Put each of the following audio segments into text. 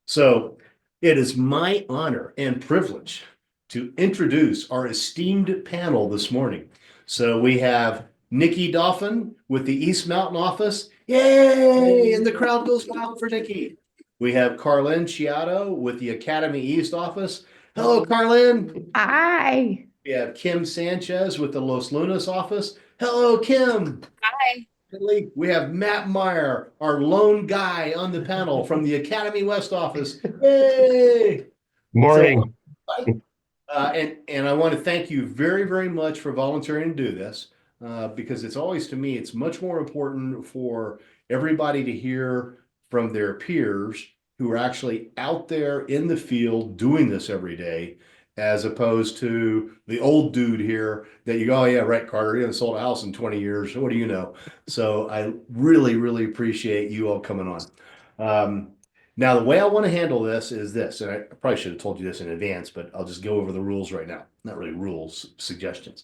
So it is my honor and privilege to introduce our esteemed panel this morning. So we have Nikki Dauphin with the East Mountain office. Yay! And the crowd goes wild for Nikki. We have Carlin Chiato with the Academy East office. Hello, Carlin. Hi. We have Kim Sanchez with the Los Lunas office. Hello, Kim. Hi. We have Matt Meyer, our lone guy on the panel from the Academy West office. Yay! So, Morning. and I want to thank you very, very much for volunteering to do this because it's always to me, it's much more important for everybody to hear from their peers who are actually out there in the field doing this every day, as opposed to the old dude here that you go, oh yeah, right, Carter, you haven't sold a house in 20 years. What do you know? So I really, really appreciate you all coming on. Um, Now, the way I want to handle this is this, and I probably should have told you this in advance, but I'll just go over the rules right now. Not really rules, suggestions.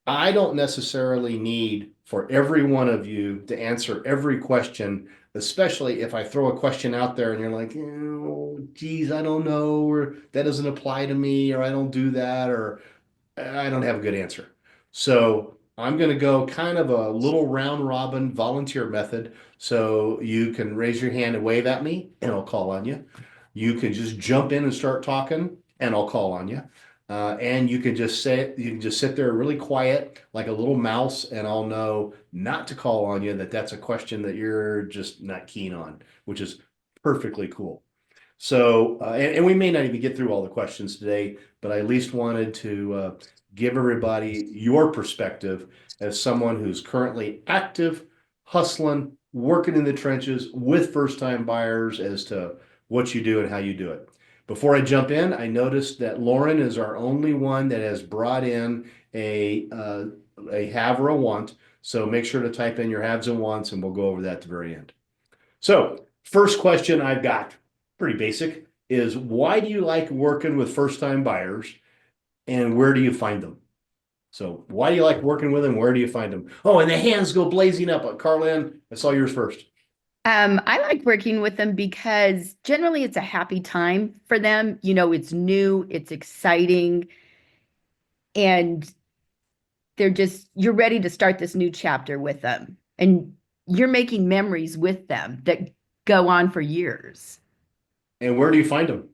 I don't necessarily need for every one of you to answer every question, especially if I throw a question out there and you're like, oh, geez, I don't know, or that doesn't apply to me, or I don't do that, or I don't have a good answer. So I'm going to go kind of a little round robin volunteer method. So you can raise your hand and wave at me, and I'll call on you. You can just jump in and start talking, and I'll call on you. And you can just say you can just sit there really quiet, like a little mouse, and I'll know not to call on you. That's a question that you're just not keen on, which is perfectly cool. So, and we may not even get through all the questions today, but I at least wanted to give everybody your perspective as someone who's currently active, hustling, working in the trenches with first-time buyers as to what you do and how you do it. Before I jump in, I noticed that Lauren is our only one that has brought in a have or a want. So make sure to type in your haves and wants, and we'll go over that at the very end. So, first question I've got, pretty basic, is why do you like working with first time buyers and where do you find them? So, why do you like working with them? Where do you find them? Oh, and the hands go blazing up. Carlin, I saw yours first. I like working with them because generally it's a happy time for them. It's new, it's exciting, and you're ready to start this new chapter with them. And you're making memories with them that go on for years. And where do you find them?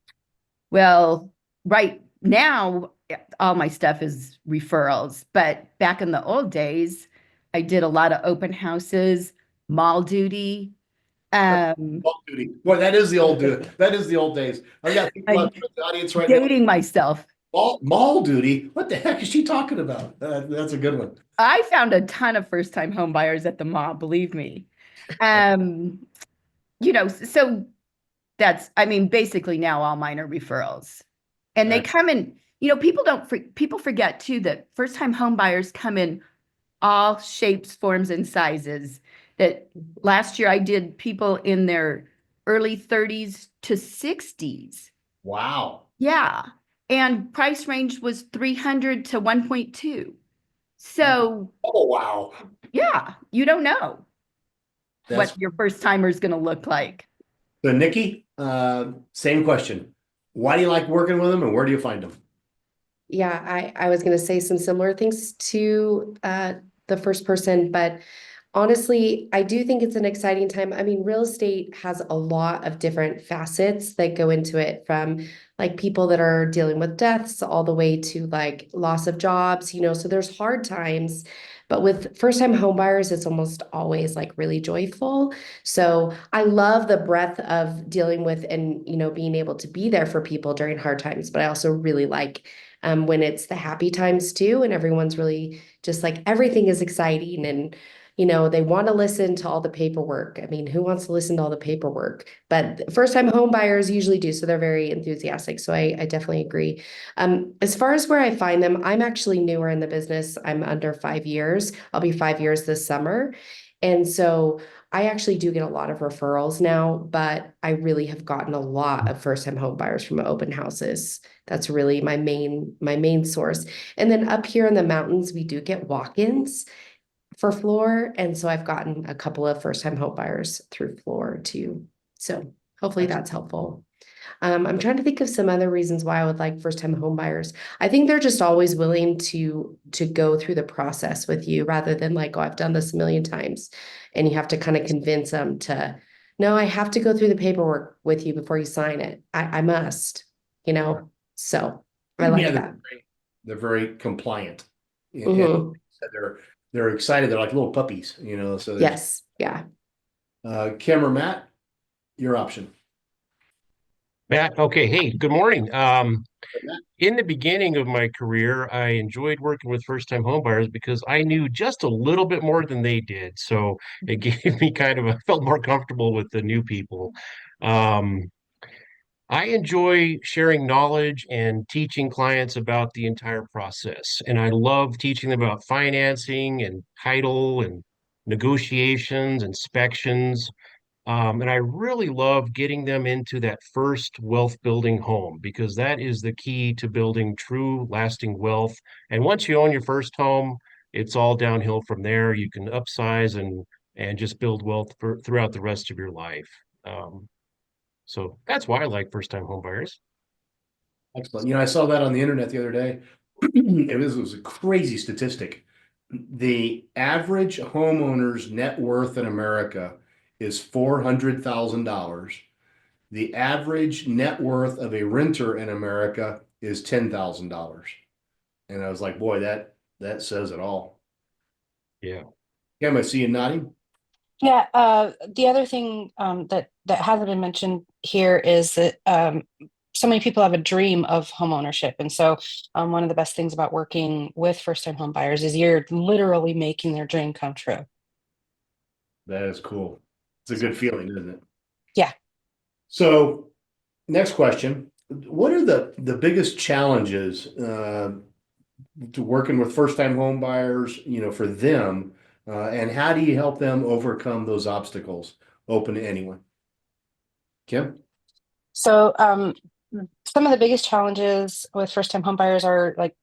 Well, right now, all my stuff is referrals, but back in the old days, I did a lot of open houses, mall duty. Um, Mall duty. Boy, that is the old dude. That is the old days. I've got people I'm out there in the audience right now. dating myself. Mall duty? What the heck is she talking about? That's a good one. I found a ton of first-time home buyers at the mall, believe me. Um, so I mean, basically now all mine are referrals. And they come in, people forget too that first-time home buyers come in all shapes, forms, and sizes. That last year I did people in their early 30s to 60s. Wow. Yeah. And price range was 300 to 1.2. So, Oh, wow. yeah, you don't know what That's your first timer is going to look like. so, Nikki, same question. Why do you like working with them and where do you find them? Yeah, I was going to say some similar things to the first person, but honestly, I do think it's an exciting time. I mean, real estate has a lot of different facets that go into it, from like people that are dealing with deaths all the way to like loss of jobs, so there's hard times. But with first-time home buyers, it's almost always like really joyful. So I love the breadth of dealing with and, being able to be there for people during hard times. But I also really like when it's the happy times too, and everyone's really just like everything is exciting, and they want to listen to all the paperwork. I mean, who wants to listen to all the paperwork? But first time home buyers usually do, so they're very enthusiastic. So I definitely agree. As far as where I find them, I'm actually newer in the business. I'm under 5 years. I'll be 5 years this summer. And so I actually do get a lot of referrals now, but I really have gotten a lot of first time home buyers from open houses. That's really my main source. And then up here in the mountains, we do get walk-ins for floor. And so I've gotten a couple of first time home buyers through floor too. So hopefully that's helpful. I'm trying to think of some other reasons why I would like first-time home buyers. I think they're just always willing to go through the process with you rather than like, oh, I've done this a million times. And you have to kind of convince them to, no, I have to go through the paperwork with you before you sign it. I must, you know. So I Yeah, like that. they're very compliant. And Hmm. they're excited. They're like little puppies, you know. So there's Yes. Yeah. Kim or Matt, your option. Matt, okay. Hey, good morning. In the beginning of my career, I enjoyed working with first-time homebuyers because I knew just a little bit more than they did. So it gave me I felt more comfortable with the new people. Um, I enjoy sharing knowledge and teaching clients about the entire process. And I love teaching them about financing and title and negotiations, inspections. And I really love getting them into that first wealth building home because that is the key to building true lasting wealth. And once you own your first home, it's all downhill from there. You can upsize and just build wealth throughout the rest of your life. Um, so that's why I like first time home buyers. Excellent. You know, I saw that on the internet the other day. It was a crazy statistic. The average homeowner's net worth in America is $400,000. The average net worth of a renter in America is $10,000. And I was like, boy, that says it all. Yeah. Kim, I see you nodding. Yeah, the other thing that hasn't been mentioned here is that so many people have a dream of home ownership, and so one of the best things about working with first-time home buyers is you're literally making their dream come true. That is cool. It's a good feeling, isn't it? Yeah. So, next question. What are the biggest challenges to working with first-time home buyers, you know, for them, and how do you help them overcome those obstacles open to anyone? Kim? So some of the biggest challenges with first-time home buyers are like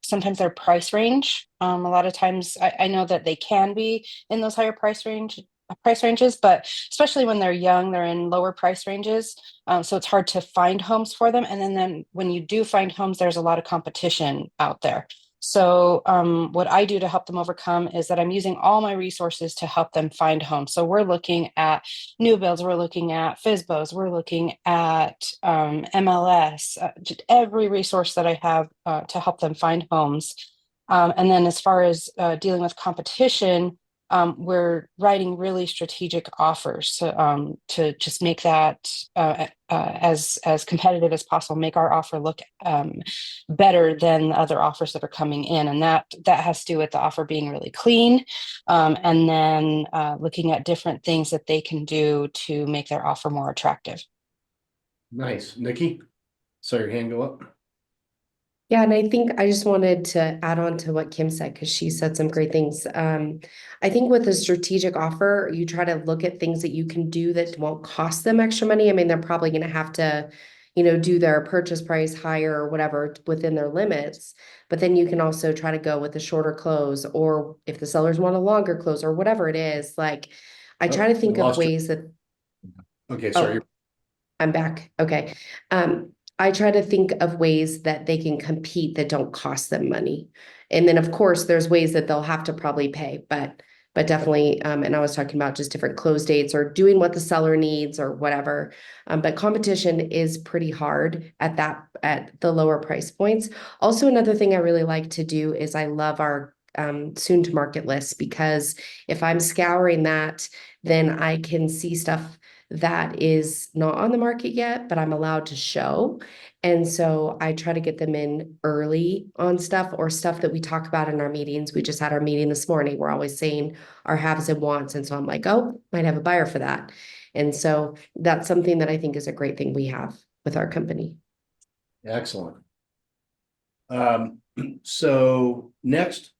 sometimes their price range. A lot of times I know that they can be in those higher price ranges, but especially when they're young, they're in lower price ranges. So it's hard to find homes for them. And then when you do find homes, there's a lot of competition out there. So what I do to help them overcome is that I'm using all my resources to help them find homes. So we're looking at new builds, we're looking at FSBOs, we're looking at MLS, just every resource that I have to help them find homes. And then as far as dealing with competition, we're writing really strategic offers to just make that as competitive as possible, make our offer look better than the other offers that are coming in, and that has to do with the offer being really clean, and then looking at different things that they can do to make their offer more attractive. Nice. Nikki? Saw your hand go up. Yeah, and I think I just wanted to add on to what Kim said because she said some great things. I think with a strategic offer, you try to look at things that you can do that won't cost them extra money. I mean, they're probably going to have to, do their purchase price higher or whatever within their limits. But then you can also try to go with a shorter close, or if the sellers want a longer close or whatever it is. Like, I try to Oh, we think of lost you. ways that. Okay, sorry. Oh, I'm back. Okay. I try to think of ways that they can compete that don't cost them money. And then of course there's ways that they'll have to probably pay, but definitely, and I was talking about just different close dates or doing what the seller needs or whatever. But competition is pretty hard at the lower price points. Also, another thing I really like to do is I love our soon to market list, because if I'm scouring that, then I can see stuff that is not on the market yet, but I'm allowed to show. And so I try to get them in early on stuff or stuff that we talk about in our meetings. We just had our meeting this morning. We're always saying our haves and wants. And so I'm like, oh, might have a buyer for that. And so that's something that I think is a great thing we have with our company. Excellent. So next,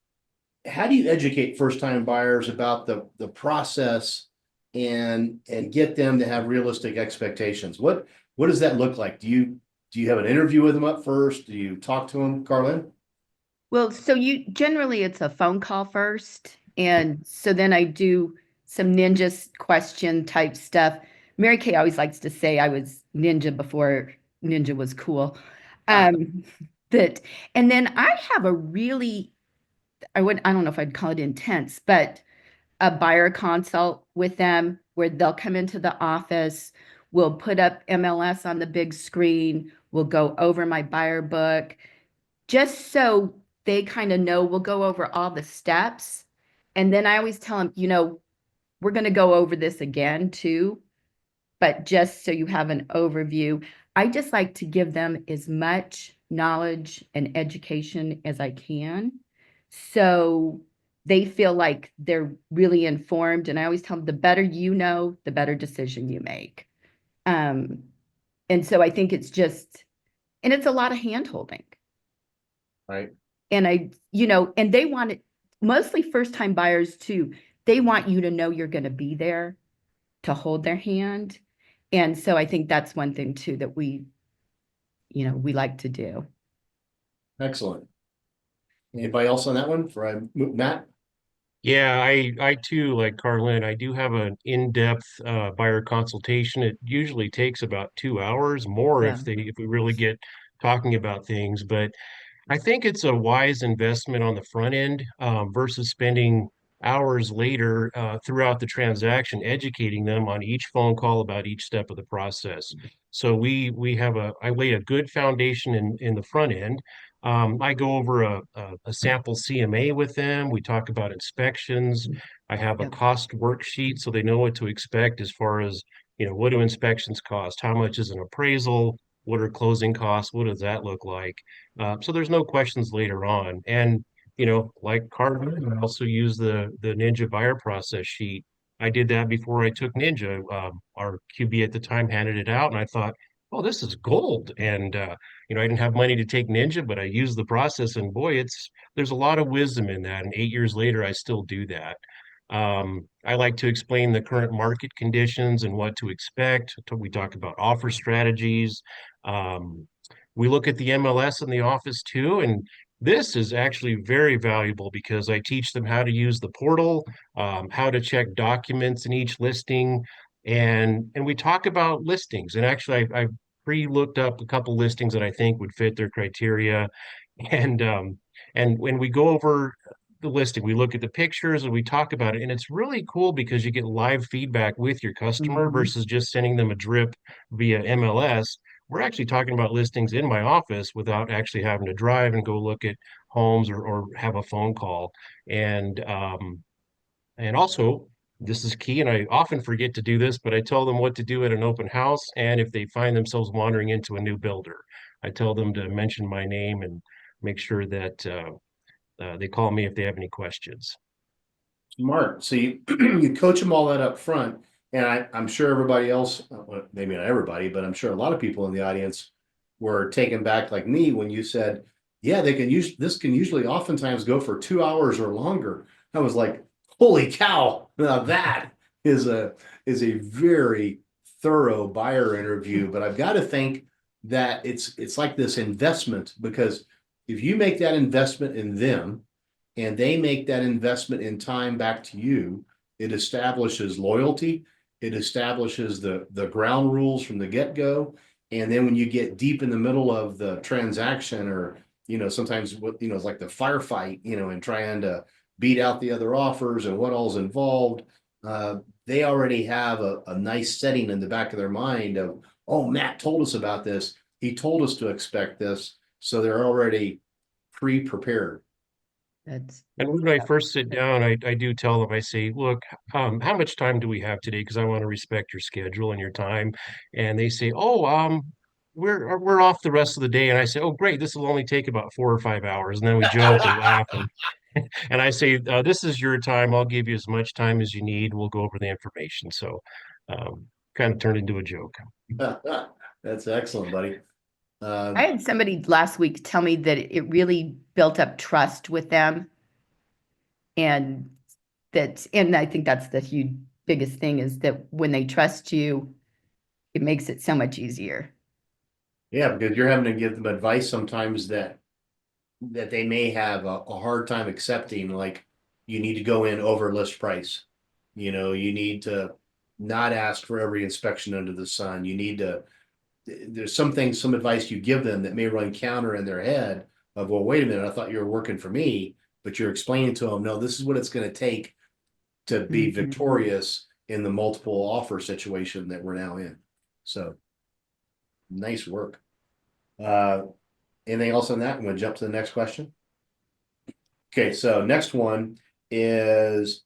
how do you educate first-time buyers about the process and get them to have realistic expectations? What does that look like? Do you have an interview with them up first? Do you talk to them, Carlin? Well, so you generally it's a phone call first. And so then I do some question type stuff, Mary Kay always likes to say I was ninja before ninja was cool. Ah. That, and then I have a really, I don't know if I'd call it intense, but a buyer consult with them where they'll come into the office, we'll put up MLS on the big screen, we'll go over my buyer book, just so they kind of know, we'll go over all the steps. And then I always tell them, we're going to go over this again too, but just so you have an overview, I just like to give them as much knowledge and education as I can. So they feel like they're really informed. And I always tell them the better you know, the better decision you make. Um, and so I think it's just, and it's a lot of hand holding. Right. And and they want it, mostly first time buyers too. They want you to know you're going to be there to hold their hand. And so I think that's one thing too that we like to do. Excellent. Anybody else on that one for Matt? Yeah, I too, like Carlin, I do have an in-depth buyer consultation. It usually takes about 2 hours more Yeah. if we really get talking about things. But I think it's a wise investment on the front end versus spending hours later throughout the transaction educating them on each phone call about each step of the process. So I lay a good foundation in the front end. I go over a sample CMA with them. We talk about inspections. I have a Yep. cost worksheet so they know what to expect as far as, what do inspections cost? How much is an appraisal? What are closing costs? What does that look like? So there's no questions later on. And, like Carter, I also use the Ninja buyer process sheet. I did that before I took Ninja. Our QB at the time handed it out, and I thought, oh, this is gold. And, I didn't have money to take Ninja, but I used the process, and boy, there's a lot of wisdom in that. And 8 years later, I still do that. I like to explain the current market conditions and what to expect. We talk about offer strategies. Um, we look at the MLS in the office too, and this is actually very valuable because I teach them how to use the portal, how to check documents in each listing, and we talk about listings. And actually, I've pre-looked up a couple listings that I think would fit their criteria, and when we go over the listing, we look at the pictures and we talk about it, and it's really cool because you get live feedback with your customer Mhm. versus just sending them a drip via MLS. We're actually talking about listings in my office without actually having to drive and go look at homes or have a phone call. And also, this is key, and I often forget to do this, but I tell them what to do at an open house. And if they find themselves wandering into a new builder, I tell them to mention my name and make sure that they call me if they have any questions. Smart. So you, you coach them all that up front. And I'm sure everybody else, well, maybe not everybody, but I'm sure a lot of people in the audience were taken back like me when you said, yeah, this can usually oftentimes go for 2 hours or longer. I was like, holy cow. Now that is a very thorough buyer interview. But I've got to think that it's like this investment, because if you make that investment in them, and they make that investment in time back to you, it establishes loyalty. It establishes the ground rules from the get-go. And then when you get deep in the middle of the transaction, or, sometimes what, it's like the firefight, and trying to beat out the other offers and what all's involved, they already have a nice setting in the back of their mind of, oh, Matt told us about this. He told us to expect this. So they're already pre-prepared. That's And when I first sit down, I do tell them, I say, look, how much time do we have today? Because I want to respect your schedule and your time. And they say, oh, we're off the rest of the day. And I say, oh, great, this will only take about 4 or 5 hours. And then we joke and laugh. And I say, this is your time. I'll give you as much time as you need. We'll go over the information. So kind of turned into a joke. That's excellent, buddy. I had somebody last week tell me that it really built up trust with them. And I think that's the huge biggest thing, is that when they trust you, it makes it so much easier. Yeah, because you're having to give them advice sometimes that they may have a hard time accepting, like you need to go in over list price. You need to not ask for every inspection under the sun. You need to, there's some things, some advice you give them that may run counter in their head of, well, wait a minute, I thought you were working for me, but you're explaining to them, no, this is what it's going to take to be victorious in the multiple offer situation that we're now in. So nice work. Anything else on that? I'm going to jump to the next question. Okay, so next one is,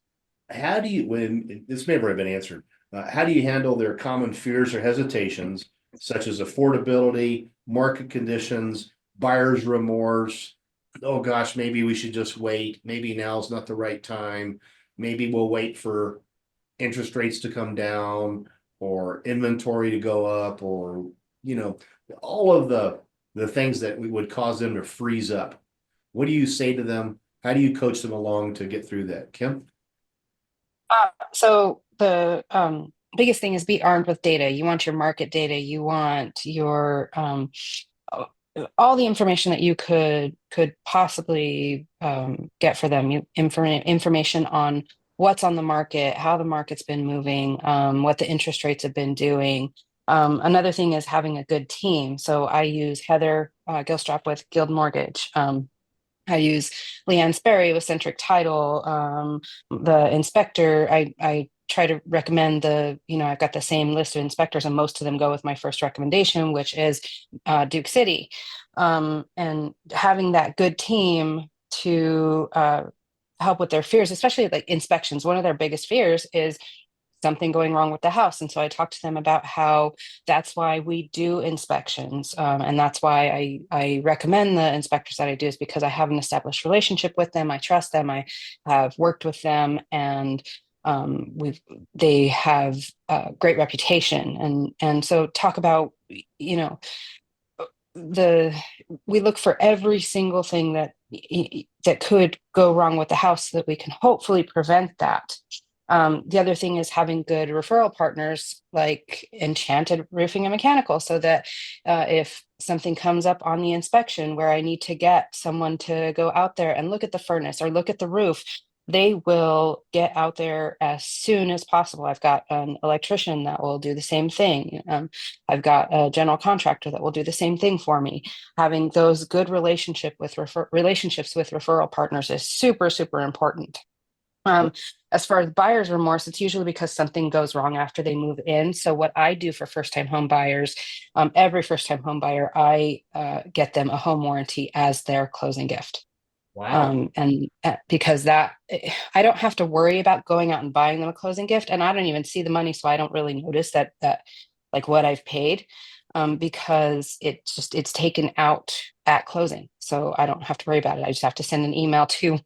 how do you, when this may have already been answered, how do you handle their common fears or hesitations, such as affordability, market conditions, buyer's remorse? Oh gosh, maybe we should just wait. Maybe now's not the right time. Maybe we'll wait for interest rates to come down or inventory to go up, or, you know, all of the things that we would cause them to freeze up. What do you say to them? How do you coach them along to get through that, Kim? So the biggest thing is be armed with data. You want your market data. You want your all the information that you could possibly get for them. Information on what's on the market, how the market's been moving, what the interest rates have been doing. Another thing is having a good team. So I use Heather Gilstrap with Guild Mortgage. I use Leanne Sperry with Centric Title. The inspector, I try to recommend I've got the same list of inspectors, and most of them go with my first recommendation, which is Duke City. And having that good team to help with their fears, especially like inspections. One of their biggest fears is something going wrong with the house. And so I talked to them about how that's why we do inspections. And that's why I recommend the inspectors that I do, is because I have an established relationship with them. I trust them. I have worked with them, and they have a great reputation. And so talk about, we look for every single thing that could go wrong with the house, so that we can hopefully prevent that. The other thing is having good referral partners like Enchanted Roofing and Mechanical, so that if something comes up on the inspection where I need to get someone to go out there and look at the furnace or look at the roof, they will get out there as soon as possible. I've got an electrician that will do the same thing. I've got a general contractor that will do the same thing for me. Having those good relationships with referral partners is super, super important. As far as buyer's remorse, it's usually because something goes wrong after they move in. So what I do for first-time home buyers, every first-time home buyer, I get them a home warranty as their closing gift. Wow. And because I don't have to worry about going out and buying them a closing gift, and I don't even see the money, so I don't really notice that like what I've paid, because it's taken out at closing, so I don't have to worry about it. I just have to send an email to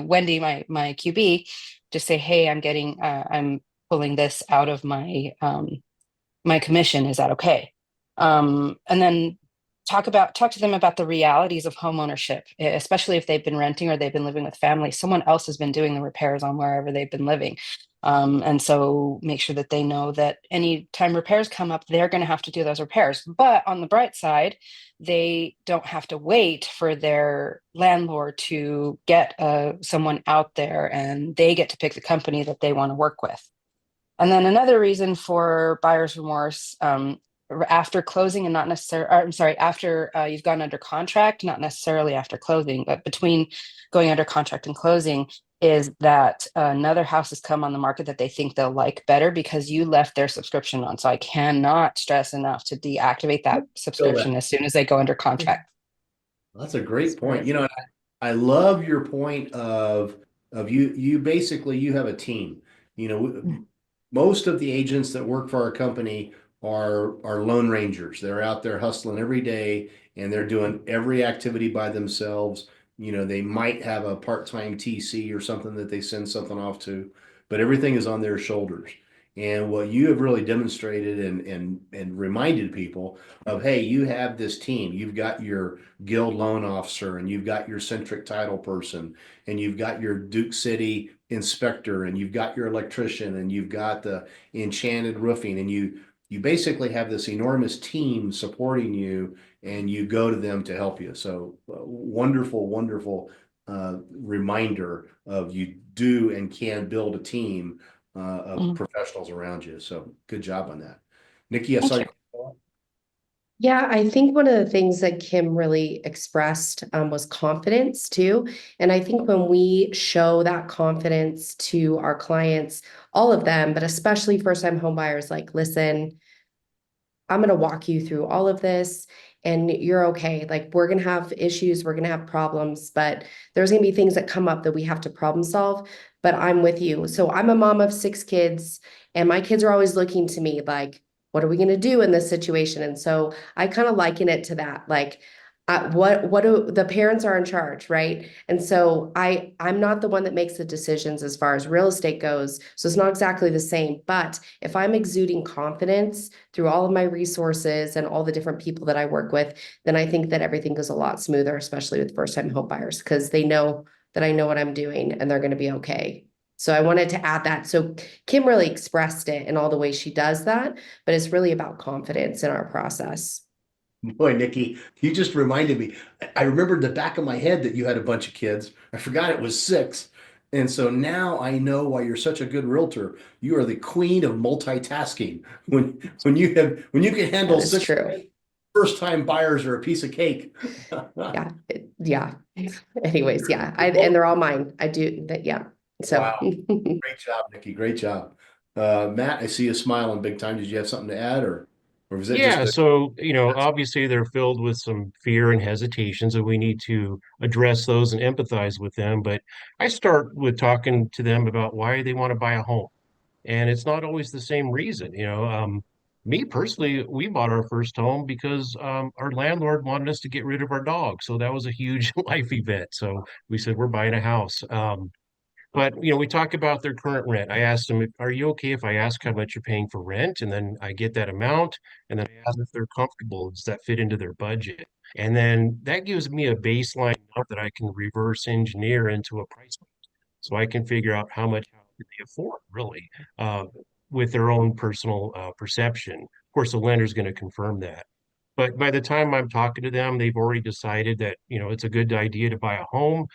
Wendy, my QB, just say, hey, I'm pulling this out of my my commission. Is that okay? And then talk to them about the realities of home ownership, especially if they've been renting or they've been living with family. Someone else has been doing the repairs on wherever they've been living. And so make sure that they know that anytime repairs come up, they're going to have to do those repairs. But on the bright side, they don't have to wait for their landlord to get someone out there, and they get to pick the company that they want to work with. And then another reason for buyer's remorse, after closing, and not necessarily, I'm sorry, after you've gone under contract, not necessarily after closing, but between going under contract and closing, is that another house has come on the market that they think they'll like better because you left their subscription on. So I cannot stress enough to deactivate that subscription as soon as they go under contract. That's a great point. You know, I love your point of you basically you have a team. You know, most of the agents that work for our company are lone rangers. They're out there hustling every day and they're doing every activity by themselves. You know, they might have a part-time TC or something that they send something off to, but everything is on their shoulders. And what you have really demonstrated and reminded people of, hey, you have this team. You've got your guild loan officer, and you've got your centric title person, and you've got your Duke City inspector, and you've got your electrician, and you've got the enchanted roofing, and you basically have this enormous team supporting you, and you go to them to help you. So wonderful, wonderful reminder of you do and can build a team of Mhm. professionals around you. So good job on that. Nikki, I Thank saw you. you. Yeah, I think one of the things that Kim really expressed was confidence too. And I think when we show that confidence to our clients, all of them, but especially first-time home buyers, like, listen, I'm going to walk you through all of this and you're okay. Like, we're going to have issues, we're going to have problems, but there's going to be things that come up that we have to problem solve. But I'm with you. So I'm a mom of 6 kids, and my kids are always looking to me like, what are we going to do in this situation? And so I kind of liken it to that. Like, what do the parents are in charge, right? And so I'm not the one that makes the decisions as far as real estate goes. So it's not exactly the same. But if I'm exuding confidence through all of my resources and all the different people that I work with, then I think that everything goes a lot smoother, especially with first-time home buyers, because they know that I know what I'm doing and they're going to be okay. So I wanted to add that. So Kim really expressed it in all the ways she does that, but it's really about confidence in our process. Boy, Nikki, you just reminded me. I remembered the back of my head that you had a bunch of kids. I forgot it was 6. And so now I know why you're such a good realtor. You are the queen of multitasking. When you can handle That is 6 true. first-time buyers are a piece of cake. Yeah. Yeah. Anyways, yeah. And they're all mine. I do that. Yeah. So Wow. Great job, Nikki. Great job. Matt, I see you smiling big time. Did you have something to add, or was that just Yeah, a so, obviously they're filled with some fear and hesitations, and we need to address those and empathize with them. But I start with talking to them about why they want to buy a home. And it's not always the same reason, Me personally, we bought our first home because our landlord wanted us to get rid of our dog. So that was a huge life event. So we said, we're buying a house. But we talk about their current rent. I asked them, "Are you okay if I ask how much you're paying for rent?" And then I get that amount, and then I ask if they're comfortable. Does that fit into their budget? And then that gives me a baseline amount that I can reverse engineer into a price, so I can figure out how much can they afford, really, uh, with their own personal perception. Of course, the lender's going to confirm that. But by the time I'm talking to them, they've already decided that, it's a good idea to buy a home.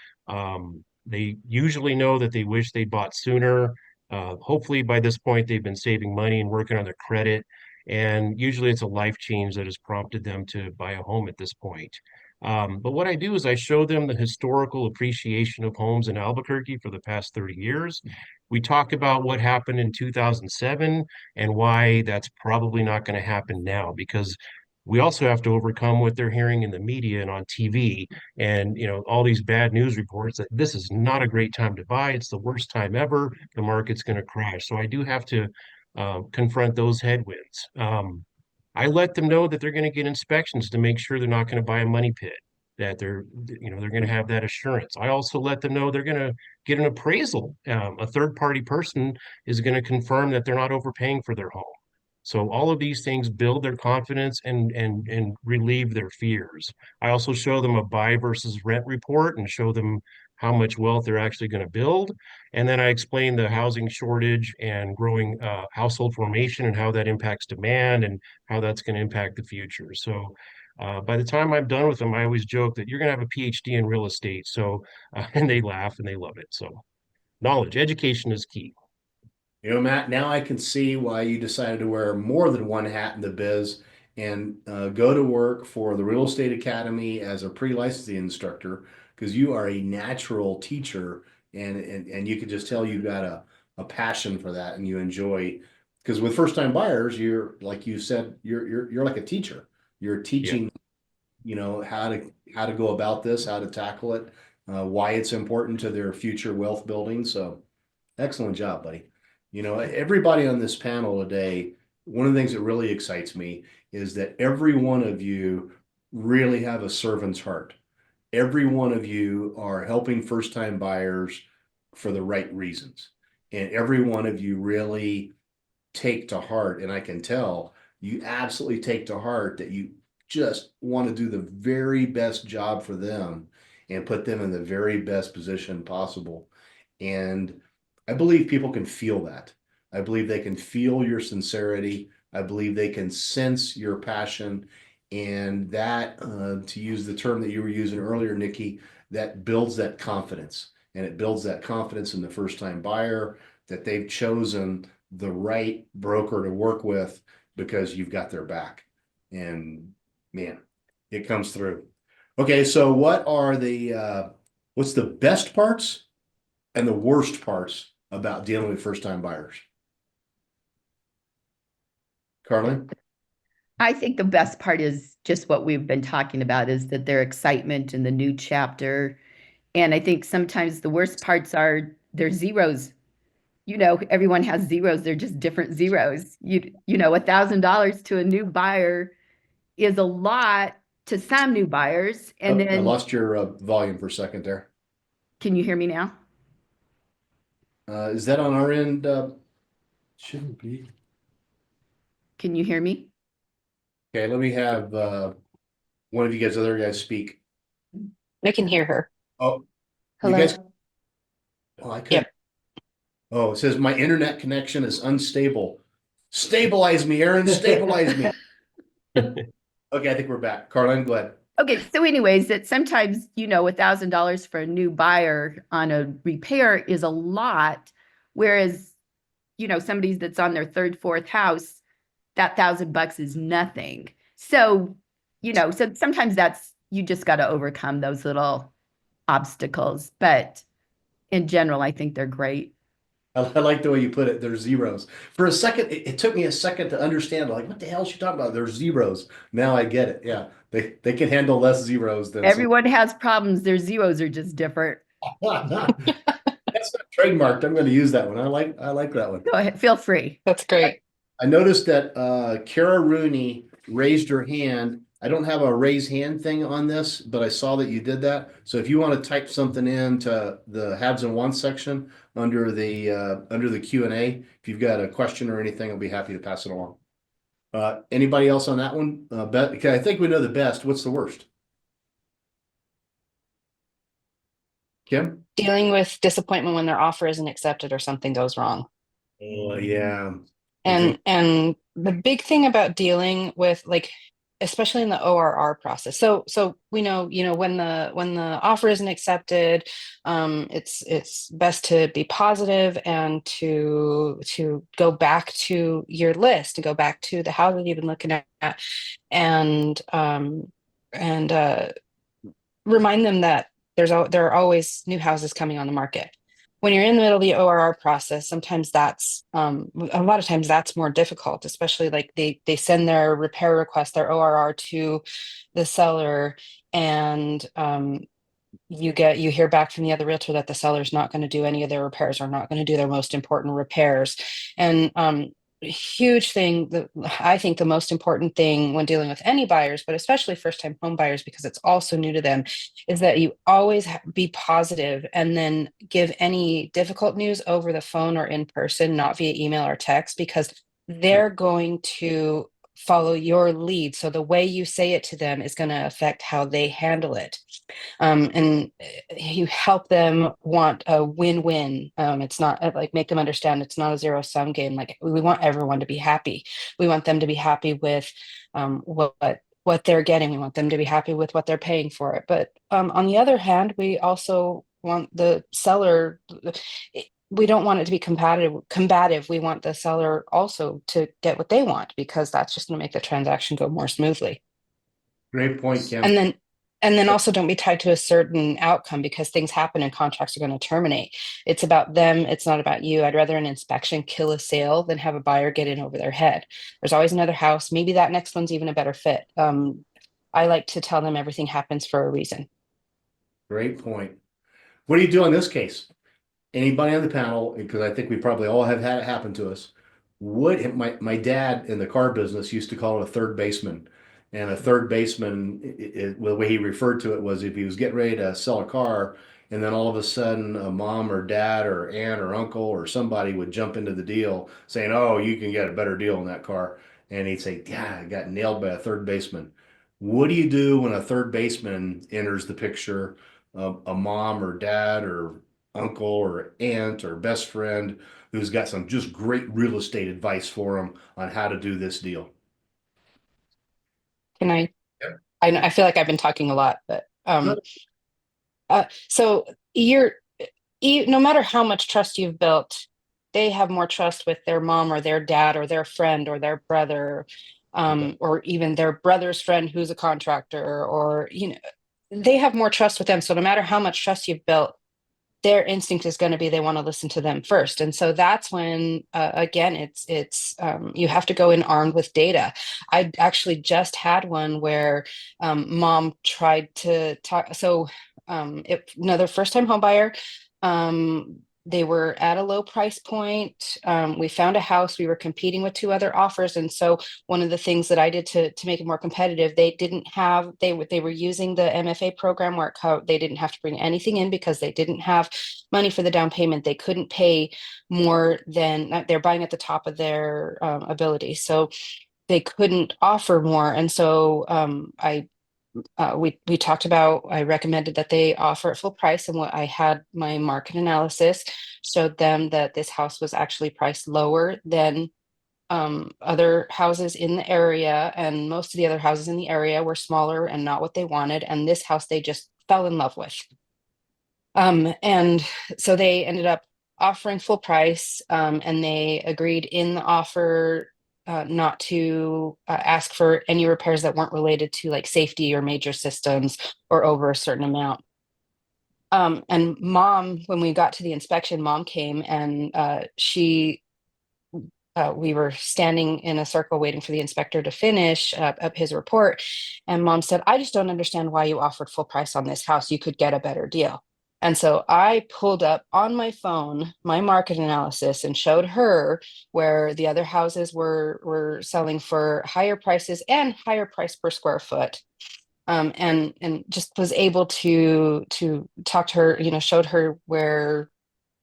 They usually know that they wish they bought sooner. Hopefully, by this point, they've been saving money and working on their credit. And usually, it's a life change that has prompted them to buy a home at this point. But what I do is I show them the historical appreciation of homes in Albuquerque for the past 30 years. We talk about what happened in 2007 and why that's probably not going to happen now, because we also have to overcome what they're hearing in the media and on TV, and all these bad news reports that this is not a great time to buy. It's the worst time ever. The market's going to crash. So I do have to confront those headwinds. I let them know that they're going to get inspections to make sure they're not going to buy a money pit, that they're going to have that assurance. I also let them know they're going to get an appraisal. A third party person is going to confirm that they're not overpaying for their home. So all of these things build their confidence and relieve their fears. I also show them a buy versus rent report and show them how much wealth they're actually going to build. And then I explain the housing shortage and growing household formation and how that impacts demand and how that's going to impact the future. So by the time I'm done with them, I always joke that you're going to have a PhD in real estate. So, and they laugh and they love it. So knowledge, education is key. Matt, now I can see why you decided to wear more than one hat in the biz and go to work for the Real Estate Academy as a pre-licensing instructor, because you are a natural teacher, and you can just tell you've got a passion for that and you enjoy. Because with first-time buyers, you're like you said, you're like a teacher. You're Yeah. teaching, how to go about this, how to tackle it, why it's important to their future wealth building. So excellent job, buddy. Everybody on this panel today, one of the things that really excites me is that every one of you really have a servant's heart. Every one of you are helping first-time buyers for the right reasons. And every one of you really take to heart, and I can tell you absolutely take to heart that you just want to do the very best job for them and put them in the very best position possible. And I believe people can feel that. I believe they can feel your sincerity. I believe they can sense your passion. And that, to use the term that you were using earlier, Nikki, that builds that confidence. And it builds that confidence in the first time buyer that they've chosen the right broker to work with because you've got their back. And man, it comes through. Okay, so what's the best parts and the worst parts about dealing with first-time buyers? Carlin? I think the best part is just what we've been talking about, is that their excitement in the new chapter. And I think sometimes the worst parts are their zeros. Everyone has zeros. They're just different zeros. $1,000 to a new buyer is a lot to some new buyers. And Oh, I then, lost your volume for a second there. can you hear me now? Is that on our end? Shouldn't be. Can you hear me? Okay, let me have one of you guys, other guys speak. I can hear her. Oh, you Hello? guys, oh, I couldn't. Yep. Oh, it says my internet connection is unstable. Stabilize me, Aaron, stabilize me. Okay, I think we're back. Carlin, go ahead. Okay, so anyways, that sometimes, $1,000 for a new buyer on a repair is a lot, whereas, somebody that's on their third, fourth house, that $1,000 is nothing. So, so sometimes you just got to overcome those little obstacles. But in general, I think they're great. I like the way you put it. There's zeros. For a second, it took me a second to understand. Like, what the hell is she talking about? There's zeros. Now I get it. Yeah, they can handle less zeros than some. Everyone has problems. Their zeros are just different. That's not trademarked. I'm going to use that one. I like that one. Go ahead, feel free. That's great. I noticed that Kara Rooney raised her hand. I don't have a raise hand thing on this, but I saw that you did that. So if you want to type something into the haves and wants section under the Q&A, if you've got a question or anything, I'll be happy to pass it along. Anybody else on that one? Okay, I think we know the best. What's the worst? Kim? Dealing with disappointment when their offer isn't accepted or something goes wrong. Oh, yeah. And the big thing about dealing with, like, especially in the ORR process. So we know, when the offer isn't accepted, it's best to be positive and to go back to your list and go back to the house that you've been looking at, and remind them that there are always new houses coming on the market. When you're in the middle of the ORR process, sometimes that's a lot of times that's more difficult, especially like they send their repair request, their ORR to the seller, and you hear back from the other realtor that the seller's not going to do any of their repairs or not going to do their most important repairs. And huge thing that I think the most important thing when dealing with any buyers, but especially first time home buyers, because it's also new to them, is that you always be positive and then give any difficult news over the phone or in person, not via email or text, because they're going to follow your lead. So the way you say it to them is going to affect how they handle it. And you help them want a win-win. It's not like, make them understand it's not a zero-sum game. Like, we want everyone to be happy. We want them to be happy with what they're getting. We want them to be happy with what they're paying for it. But on the other hand, we also want the seller. We don't want it to be combative. We want the seller also to get what they want, because that's just going to make the transaction go more smoothly. Great point, Kim. And then also don't be tied to a certain outcome, because things happen and contracts are going to terminate. It's about them. It's not about you. I'd rather an inspection kill a sale than have a buyer get in over their head. There's always another house. Maybe that next one's even a better fit. I like to tell them everything happens for a reason. Great point. What do you do in this case? Anybody on the panel, because I think we probably all have had it happen to us. My dad in the car business used to call it a third baseman. And a third baseman, the way he referred to it was if he was getting ready to sell a car, and then all of a sudden a mom or dad or aunt or uncle or somebody would jump into the deal saying, "Oh, you can get a better deal on that car." And he'd say, "Yeah, I got nailed by a third baseman." What do you do when a third baseman enters the picture? A mom or dad or uncle or aunt or best friend who's got some just great real estate advice for them on how to do this deal. Can I? Yeah. I feel like I've been talking a lot, but so no matter how much trust you've built they have more trust with their mom or their dad or their friend or their brother, or even their brother's friend who's a contractor, or, they have more trust with them. So no matter how much trust you've built, their instinct is going to be they want to listen to them first. And so that's when, again, it's you have to go in armed with data. I actually just had one where mom tried to talk. So another first time home buyer, they were at a low price point. We found a house. We were competing with two other offers, and so one of the things that I did to make it more competitive, they were using the MFA program where they didn't have to bring anything in because they didn't have money for the down payment. They couldn't pay more than they're buying at the top of their ability, so they couldn't offer more. And so we talked about, I recommended that they offer at full price, and what I had my market analysis showed them that this house was actually priced lower than other houses in the area, and most of the other houses in the area were smaller and not what they wanted, and this house they just fell in love with. And so they ended up offering full price, and they agreed in the offer not to ask for any repairs that weren't related to like safety or major systems or over a certain amount. And mom, when we got to the inspection, mom came and we were standing in a circle waiting for the inspector to finish up his report. And mom said, I just don't understand why you offered full price on this house. You could get a better deal. And so I pulled up on my phone my market analysis and showed her where the other houses were selling for higher prices and higher price per square foot. And just was able to talk to her, showed her where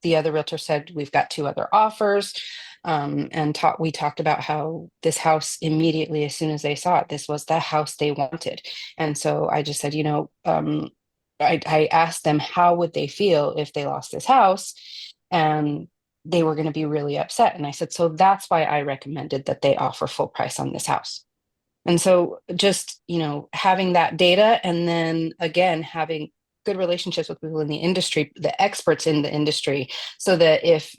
the other realtor said we've got two other offers. And we talked about how this house immediately, as soon as they saw it, this was the house they wanted. And so I just said, I asked them how would they feel if they lost this house, and they were going to be really upset. And I said, so that's why I recommended that they offer full price on this house. And so just, having that data, and then again, having good relationships with people in the industry, the experts in the industry, so that if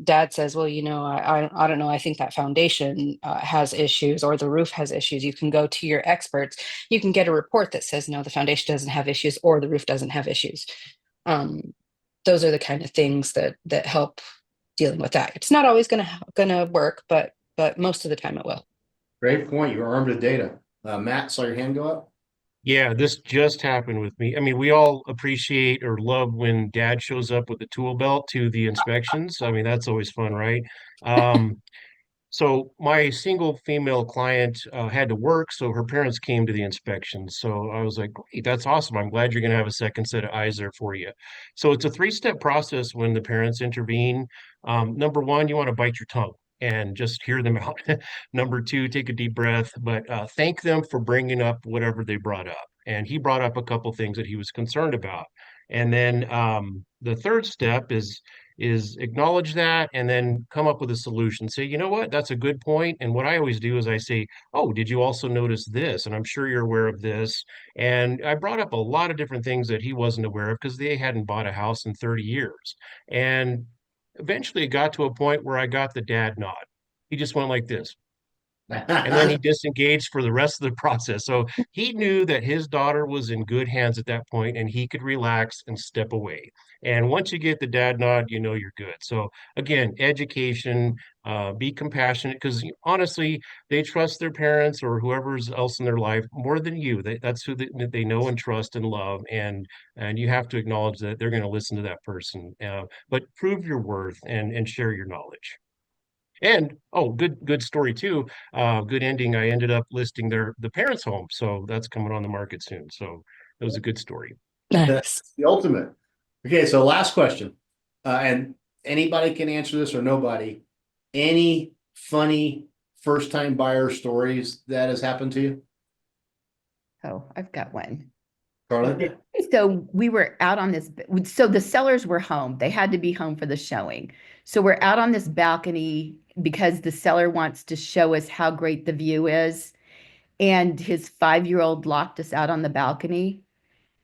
dad says, well, I don't know, I think that foundation has issues or the roof has issues, you can go to your experts. You can get a report that says, no, the foundation doesn't have issues or the roof doesn't have issues. Those are the kind of things that help dealing with that. It's not always gonna work, but most of the time it will. Great point. You're armed with data. Matt, saw your hand go up? Yeah, this just happened with me. I mean, we all appreciate or love when dad shows up with a tool belt to the inspections. I mean, that's always fun, right? Um, So my single female client had to work, so her parents came to the inspection. So I was like, great, that's awesome. I'm glad you're going to have a second set of eyes there for you. So it's a three-step process when the parents intervene. Number one, you want to bite your tongue and just hear them out. Number two, take a deep breath, but thank them for bringing up whatever they brought up. And he brought up a couple things that he was concerned about. And then the third step is acknowledge that and then come up with a solution. Say, you know what, that's a good point. And what I always do is I say, oh, did you also notice this? And I'm sure you're aware of this. And I brought up a lot of different things that he wasn't aware of because they hadn't bought a house in 30 years. And eventually it got to a point where I got the dad nod. He just went like this. And then he disengaged for the rest of the process. So he knew that his daughter was in good hands at that point and he could relax and step away. And once you get the dad nod, you know you're good. So again, education, be compassionate because honestly, they trust their parents or whoever's else in their life more than you. That's who they know and trust and love. And you have to acknowledge that they're going to listen to that person. But prove your worth and share your knowledge. And oh, good story too. Good ending. I ended up listing the parents' home, so that's coming on the market soon. So it was a good story. Nice. The ultimate. Okay, so last question. And anybody can answer this or nobody. Any funny first-time buyer stories that has happened to you, Oh, I've got one. Carly? So we were out on this, so the sellers were home. They had to be home for the showing. So we're out on this balcony because the seller wants to show us how great the view is. And his 5-year-old locked us out on the balcony.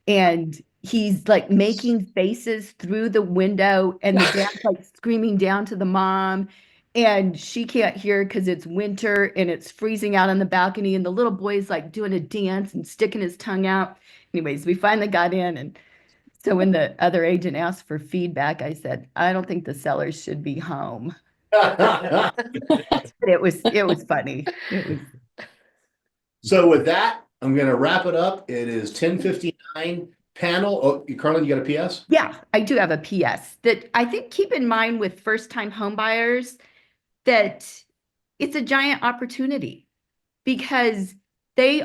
And he's like making faces through the window, and the dad's like screaming down to the mom, and she can't hear because it's winter and it's freezing out on the balcony, and the little boy's like doing a dance and sticking his tongue out. Anyways, we finally got in, and so when the other agent asked for feedback, I said, I don't think the sellers should be home. But it was funny. It was So with that, I'm going to wrap it up. It is 10:59 panel. Oh, Carlin, you got a PS? Yeah, I do have a PS that I think keep in mind with first-time home buyers that it's a giant opportunity because they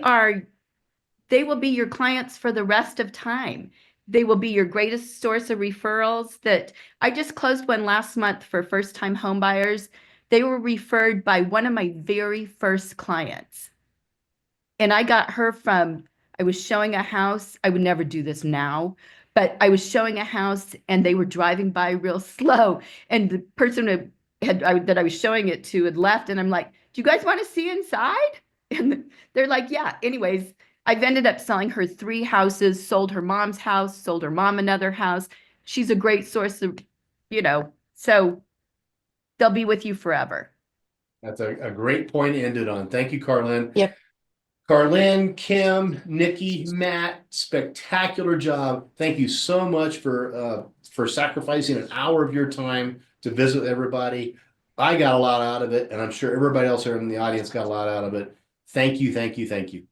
will be your clients for the rest of time. They will be your greatest source of referrals. That I just closed one last month for first-time home buyers. They were referred by one of my very first clients. And I got her from, I was showing a house. I would never do this now, but I was showing a house and they were driving by real slow. And the person that I was showing it to had left. And I'm like, do you guys want to see inside? And they're like, yeah. Anyways, I've ended up selling her 3 houses, sold her mom's house, sold her mom another house. She's a great source of, so they'll be with you forever. That's a great point ended on. Thank you, Carlin. Yep. Carlin, Kim, Nikki, Matt, spectacular job. Thank you so much for sacrificing an hour of your time to visit everybody. I got a lot out of it, and I'm sure everybody else here in the audience got a lot out of it. Thank you, thank you, thank you.